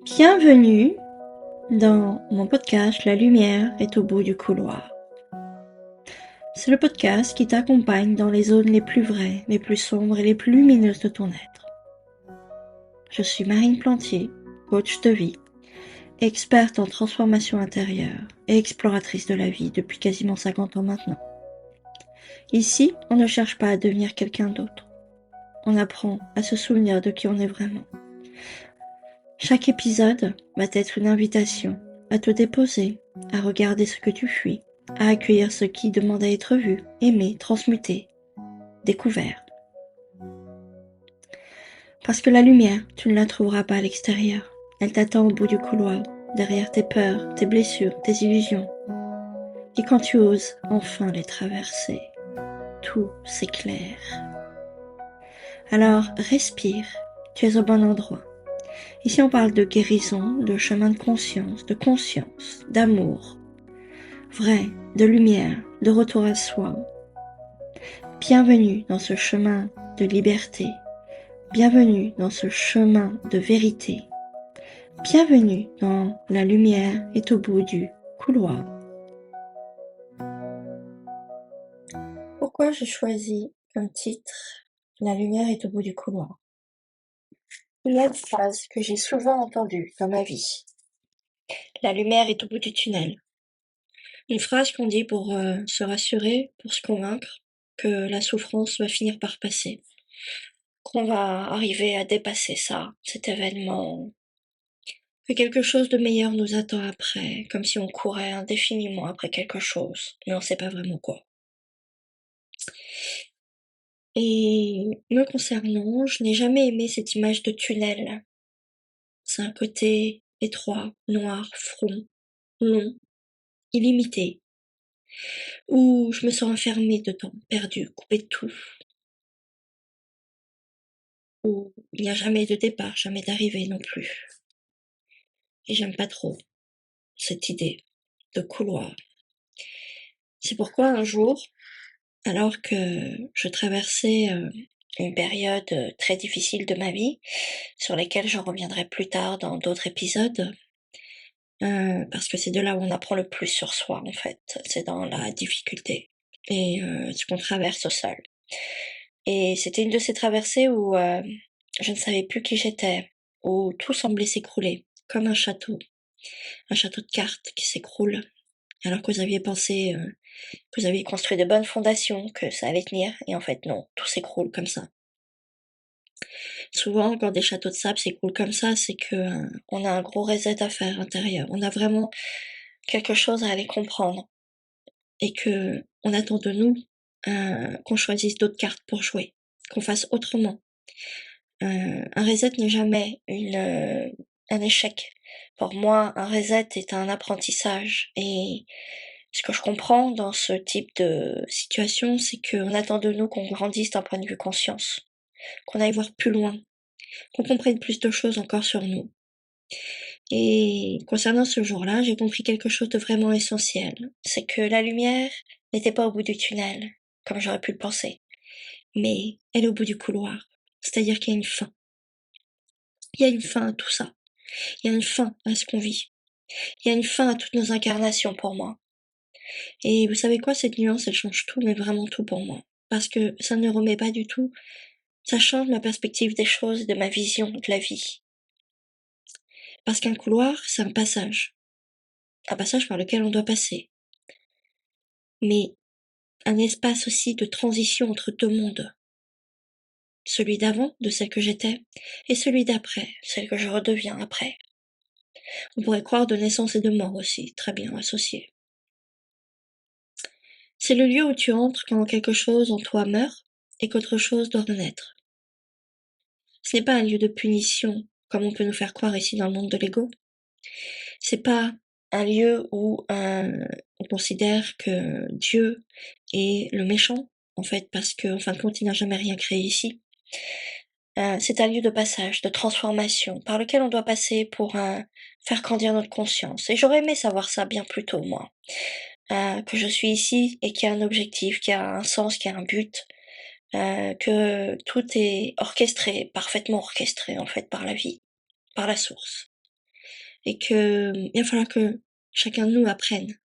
Bienvenue dans mon podcast La lumière est au bout du couloir. C'est le podcast qui t'accompagne dans les zones les plus vraies, les plus sombres et les plus lumineuses de ton être. Je suis Marine Plantier, coach de vie, experte en transformation intérieure et exploratrice de la vie depuis quasiment 50 ans maintenant. Ici, on ne cherche pas à devenir quelqu'un d'autre. On apprend à se souvenir de qui on est vraiment. Chaque épisode va être une invitation à te déposer, à regarder ce que tu fuis, à accueillir ce qui demande à être vu, aimé, transmuté, découvert. Parce que la lumière, tu ne la trouveras pas à l'extérieur. Elle t'attend au bout du couloir, derrière tes peurs, tes blessures, tes illusions. Et quand tu oses enfin les traverser, tout s'éclaire. Alors respire, tu es au bon endroit. Ici on parle de guérison, de chemin de conscience, d'amour, vrai, de lumière, de retour à soi. Bienvenue dans ce chemin de liberté. Bienvenue dans ce chemin de vérité. Bienvenue dans La lumière est au bout du couloir. Pourquoi j'ai choisi comme titre La lumière est au bout du couloir? Il y a une phrase que j'ai souvent entendue dans ma vie. La lumière est au bout du tunnel. Une phrase qu'on dit pour se rassurer, pour se convaincre que la souffrance va finir par passer, qu'on va arriver à dépasser ça, cet événement, que quelque chose de meilleur nous attend après, comme si on courait indéfiniment après quelque chose, mais on sait pas vraiment quoi. Et me concernant, je n'ai jamais aimé cette image de tunnel. C'est un côté étroit, noir, front, long, illimité, où je me sens enfermée dedans, perdue, coupée de tout, où il n'y a jamais de départ, jamais d'arrivée non plus. Et j'aime pas trop cette idée de couloir. C'est pourquoi un jour, alors que je traversais une période très difficile de ma vie, sur lesquelles je reviendrai plus tard dans d'autres épisodes, parce que c'est de là où on apprend le plus sur soi en fait, c'est dans la difficulté et ce qu'on traverse seul. Et c'était une de ces traversées où je ne savais plus qui j'étais, où tout semblait s'écrouler, comme un château de cartes qui s'écroule, alors que vous aviez pensé, que vous aviez construit de bonnes fondations, que ça allait tenir, et en fait non, tout s'écroule comme ça. Souvent, quand des châteaux de sable s'écroulent comme ça, c'est que on a un gros reset à faire intérieur. On a vraiment quelque chose à aller comprendre, et que on attend de nous qu'on choisisse d'autres cartes pour jouer, qu'on fasse autrement. Un reset n'est jamais un échec. Pour moi, un reset est un apprentissage. Et ce que je comprends dans ce type de situation, c'est qu'on attend de nous qu'on grandisse d'un point de vue conscience, qu'on aille voir plus loin, qu'on comprenne plus de choses encore sur nous. Et concernant ce jour-là, j'ai compris quelque chose de vraiment essentiel. C'est que la lumière n'était pas au bout du tunnel, comme j'aurais pu le penser, mais elle est au bout du couloir. C'est-à-dire qu'il y a une fin. Il y a une fin à tout ça. Il y a une fin à ce qu'on vit. Il y a une fin à toutes nos incarnations pour moi. Et vous savez quoi, cette nuance, elle change tout, mais vraiment tout pour moi. Parce que ça ne remet pas du tout, ça change ma perspective des choses et de ma vision de la vie. Parce qu'un couloir, c'est un passage par lequel on doit passer. Mais un espace aussi de transition entre deux mondes. Celui d'avant, de celle que j'étais, et celui d'après, celle que je redeviens après. On pourrait croire de naissance et de mort aussi, très bien associés. C'est le lieu où tu entres quand quelque chose en toi meurt et qu'autre chose doit renaître. Ce n'est pas un lieu de punition, comme on peut nous faire croire ici dans le monde de l'ego. C'est pas un lieu où on considère que Dieu est le méchant, en fait, parce qu'en fin de compte, il n'a jamais rien créé ici. C'est un lieu de passage, de transformation, par lequel on doit passer pour faire grandir notre conscience. Et j'aurais aimé savoir ça bien plus tôt, moi. Que je suis ici et qu'il y a un objectif, qu'il y a un sens, qu'il y a un but, que tout est orchestré, parfaitement orchestré en fait par la vie, par la source. et que il va falloir que chacun de nous apprenne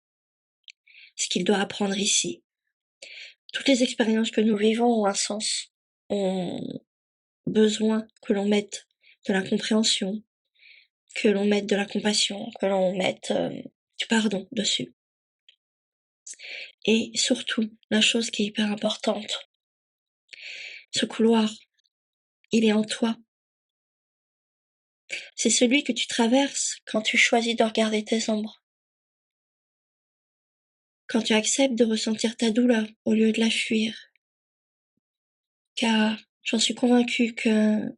ce qu'il doit apprendre ici. Toutes les expériences que nous vivons ont un sens, ont besoin que l'on mette de la compréhension, que l'on mette de la compassion, que l'on mette du pardon dessus. Et surtout, la chose qui est hyper importante, ce couloir, il est en toi. C'est celui que tu traverses quand tu choisis de regarder tes ombres. Quand tu acceptes de ressentir ta douleur au lieu de la fuir. Car j'en suis convaincue que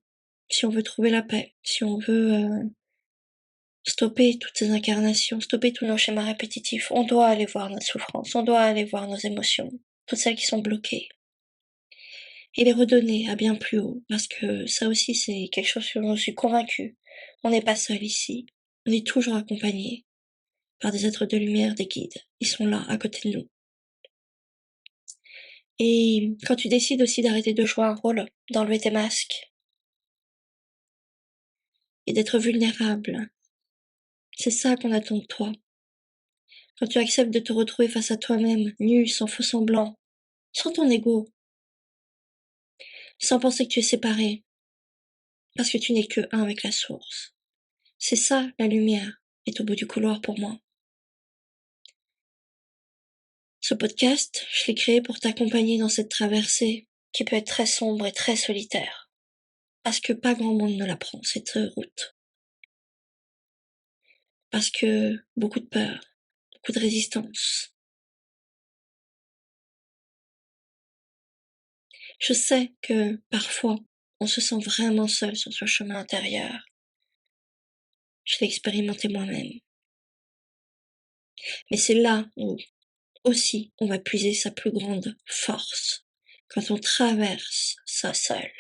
si on veut trouver la paix, si on veut stopper toutes ces incarnations, stopper tous nos schémas répétitifs, on doit aller voir notre souffrance, on doit aller voir nos émotions, toutes celles qui sont bloquées. Et les redonner à bien plus haut, parce que ça aussi c'est quelque chose dont je suis convaincue. On n'est pas seul ici, on est toujours accompagné par des êtres de lumière, des guides. Ils sont là, à côté de nous. Et quand tu décides aussi d'arrêter de jouer un rôle, d'enlever tes masques, et d'être vulnérable, c'est ça qu'on attend de toi. Quand tu acceptes de te retrouver face à toi-même, nu, sans faux semblant, sans ton ego, sans penser que tu es séparé, parce que tu n'es que un avec la source. C'est ça, la lumière, est au bout du couloir pour moi. Ce podcast, je l'ai créé pour t'accompagner dans cette traversée qui peut être très sombre et très solitaire. Parce que pas grand monde ne la prend, cette route. Parce que beaucoup de peur, beaucoup de résistance. Je sais que parfois, on se sent vraiment seul sur ce chemin intérieur. Je l'ai expérimenté moi-même. Mais c'est là où aussi on va puiser sa plus grande force, quand on traverse ça seul.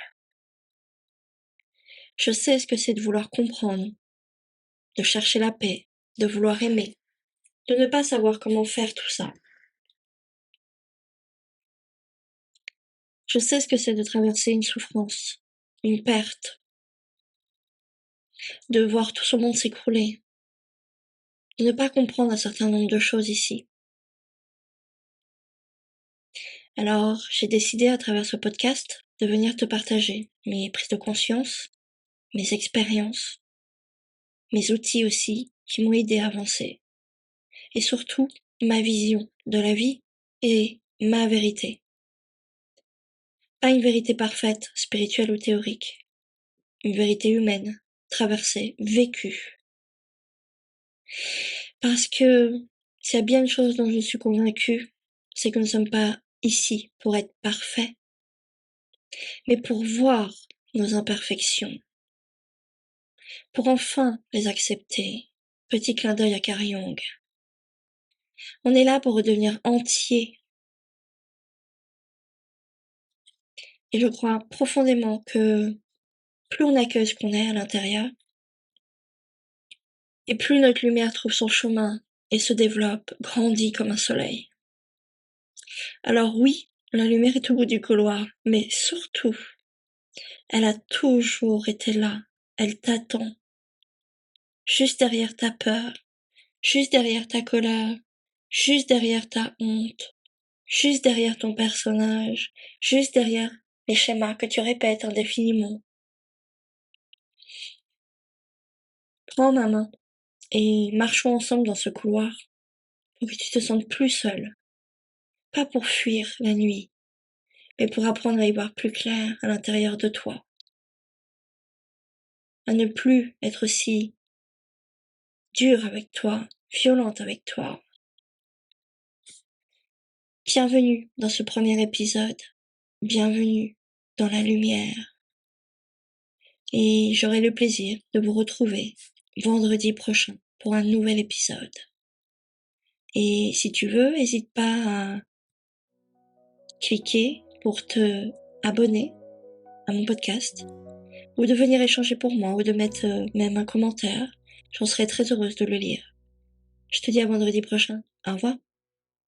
Je sais ce que c'est de vouloir comprendre, de chercher la paix, de vouloir aimer, de ne pas savoir comment faire tout ça. Je sais ce que c'est de traverser une souffrance, une perte, de voir tout son monde s'écrouler, de ne pas comprendre un certain nombre de choses ici. Alors, j'ai décidé à travers ce podcast de venir te partager mes prises de conscience, mes expériences, mes outils aussi qui m'ont aidé à avancer. Et surtout, ma vision de la vie et ma vérité. Pas une vérité parfaite, spirituelle ou théorique. Une vérité humaine, traversée, vécue. Parce que s'il y a bien une chose dont je suis convaincue, c'est que nous ne sommes pas ici pour être parfaits, mais pour voir nos imperfections, pour enfin les accepter. Petit clin d'œil à Carl Jung. On est là pour redevenir entier. Et je crois profondément que plus on accueille ce qu'on est à l'intérieur, et plus notre lumière trouve son chemin et se développe, grandit comme un soleil. Alors oui, la lumière est au bout du couloir, mais surtout, elle a toujours été là. Elle t'attend. Juste derrière ta peur, juste derrière ta colère, juste derrière ta honte, juste derrière ton personnage, juste derrière les schémas que tu répètes indéfiniment. Prends ma main et marchons ensemble dans ce couloir pour que tu te sentes plus seul. Pas pour fuir la nuit, mais pour apprendre à y voir plus clair à l'intérieur de toi. À ne plus être si dure avec toi, violente avec toi. Bienvenue dans ce premier épisode. Bienvenue dans la lumière. Et j'aurai le plaisir de vous retrouver vendredi prochain pour un nouvel épisode. Et si tu veux, n'hésite pas à cliquer pour te abonner à mon podcast ou de venir échanger pour moi ou de mettre même un commentaire. J'en serai très heureuse de le lire. Je te dis à vendredi prochain. Au revoir.